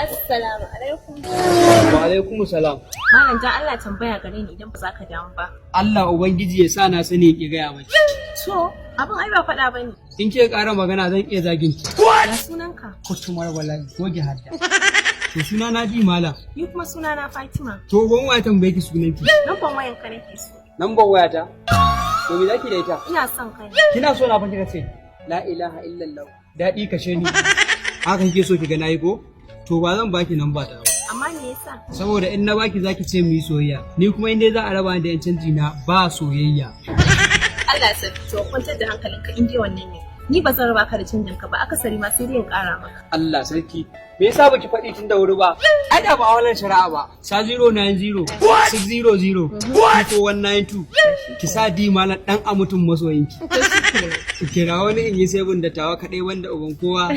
Assalamu alaikum. Wa alaikum salam. Malam dan Allah tambaya gare ni idan ba za ka damu ba. Allah ubangiji ya sa na sani ki gaya maki. To, abin ai ba faɗa bane. In ke ƙara magana zan iya zagin ki. Ya sunanka? Kutumar wallahi goge hadda. To suna na bi malam. Ni kuma sunana Fatima. To ban waya tambaye ki sunan ki. Lambar wayan ka nake so. Lambar wayata. To me zaki da ita? Ina son kai. Kina so na fa kika ce. La ilaha illallah. Daɗi kashe ni. Haka kike so ki ga nayi ko? To ba zan baki namba ta ba. Amma me yasa? Saboda in na baki zaki ce mu yi soyayya. Ni kuma in dai za a raba ni da yan canji na ba soyayya. Allah ya to kwantar da hankalinka in dai wannan ne. Ni ba zan raba ka da canjin ka ba, akasari ma sai dai in ƙara maka. Allah sarki. Me yasa baki faɗi tun da wuri ba? Ai da ba wannan shari'a ba. Sa 090 600 4192. Ki sa di malam dan a mutum masoyinki. Kira wani in yi sebun da tawa kaɗai wanda uban kowa.